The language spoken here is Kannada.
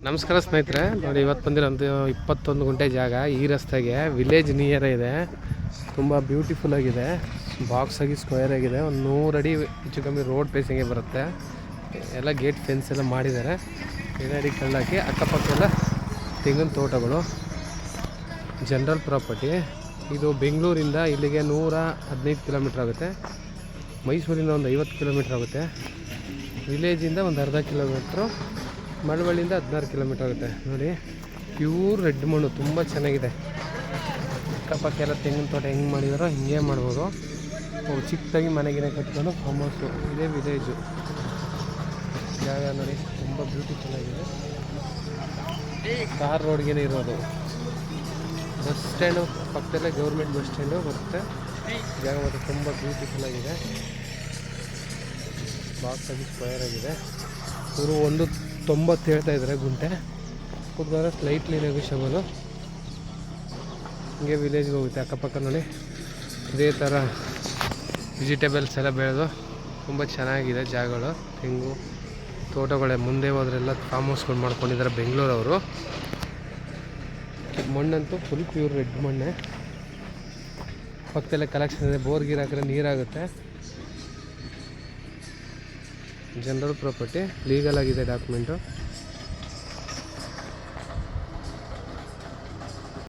ನಮಸ್ಕಾರ ಸ್ನೇಹಿತರೆ, ನೋಡಿ ಇವತ್ತು ಬಂದಿರೋದು 21 ಗುಂಟೆ ಜಾಗ. ಈ ರಸ್ತೆಗೆ ವಿಲೇಜ್ ನಿಯರ್ ಇದೆ, ತುಂಬ ಬ್ಯೂಟಿಫುಲ್ ಆಗಿದೆ, ಬಾಕ್ಸ್ ಆಗಿ ಸ್ಕ್ವೇರ್ ಆಗಿದೆ. ಒಂದು 100 ಅಡಿ ಹೆಚ್ಚು ಕಮ್ಮಿ ರೋಡ್ ಫೇಸಿಂಗೇ ಬರುತ್ತೆ. ಎಲ್ಲ ಗೇಟ್ ಫೆನ್ಸ್ ಎಲ್ಲ ಮಾಡಿದ್ದಾರೆ, ಏನಾಡಿ ಕಳ್ಳಾಕಿ. ಅಕ್ಕಪಕ್ಕ ಎಲ್ಲ ತೆಂಗಿನ ತೋಟಗಳು, ಜನರಲ್ ಪ್ರಾಪರ್ಟಿ. ಇದು ಬೆಂಗಳೂರಿಂದ ಇಲ್ಲಿಗೆ 115 ಕಿಲೋಮೀಟ್ರ್ ಆಗುತ್ತೆ, ಮೈಸೂರಿಂದ ಒಂದು 50 ಕಿಲೋಮೀಟ್ರ್ ಆಗುತ್ತೆ, ವಿಲೇಜಿಂದ ಒಂದು ಅರ್ಧ ಕಿಲೋಮೀಟ್ರು, ಮಳವಳ್ಳಿಯಿಂದ 16 ಕಿಲೋಮೀಟ್ರ್ ಆಗುತ್ತೆ. ನೋಡಿ, ಪ್ಯೂರ್ ರೆಡ್ ಮಣ್ಣು, ತುಂಬ ಚೆನ್ನಾಗಿದೆ. ಅಕ್ಕಪಕ್ಕ ಎಲ್ಲ ತೆಂಗಿನ ತೋಟ ಹೆಂಗೆ ಮಾಡಿದಾರೋ ಹಿಂಗೆ ಮಾಡ್ಬೋದು. ಚಿಕ್ಕದಾಗಿ ಮನೆಗಿನ ಕಟ್ಕೊಂಡು ಫಾರ್ಮ್ ಹೌಸು. ಇದೇ ವಿಲೇಜು ಜಾಗ. ನೋಡಿ, ತುಂಬ ಬ್ಯೂಟಿಫುಲ್ ಆಗಿದೆ. ಕಾರ್ ರೋಡ್ಗೇನೆ ಇರೋದು. ಬಸ್ ಸ್ಟ್ಯಾಂಡು ಪಕ್ಕದಲ್ಲೇ ಗೌರ್ಮೆಂಟ್ ಬಸ್ ಸ್ಟ್ಯಾಂಡು ಬರುತ್ತೆ. ಜಾಗ ಮಾತ್ರ ತುಂಬ ಬ್ಯೂಟಿಫುಲ್ ಆಗಿದೆ, ಬಾಕ್ಸ್ ಆಗಿ ಸ್ಕ್ವೇರ್ ಆಗಿದೆ. ಇವರು 190 ಹೇಳ್ತಾ ಇದ್ದಾರೆ ಗುಂಟೆ. ಕೂತ್ಕೊಂಡ್ರೆ ಸ್ಲೈಟ್ಲಿ ನೆಗೋಷಿಯಬಲು. ಹಿಂಗೆ ವಿಲೇಜ್ಗೆ ಹೋಗುತ್ತೆ. ಅಕ್ಕಪಕ್ಕ ನೋಡಿ ಇದೇ ಥರ ವೆಜಿಟೇಬಲ್ಸ್ ಎಲ್ಲ ಬೆಳೆದು ತುಂಬ ಚೆನ್ನಾಗಿದೆ ಜಾಗಗಳು. ತೆಂಗು ತೋಟಗಳೇ. ಮುಂದೆ ಹೋದ್ರೆಲ್ಲ ಫಾರ್ಮ್ ಹೌಸ್ಗಳು ಮಾಡ್ಕೊಂಡಿದ್ದಾರೆ ಬೆಂಗಳೂರವರು. ಮಣ್ಣಂತೂ ಫುಲ್ ಪ್ಯೂರ್ ರೆಡ್ ಮಣ್ಣೆ. ಪಕ್ಕದಲ್ಲೇ ಕಲೆಕ್ಷನ್ ಇದೆ, ಬೋರ್ ಗೀರ್ ಹಾಕಿದ್ರೆ ನೀರಾಗುತ್ತೆ. ಜನರಲ್ ಪ್ರಾಪರ್ಟಿ, ಲೀಗಲ್ ಆಗಿದೆ ಡಾಕ್ಯುಮೆಂಟು.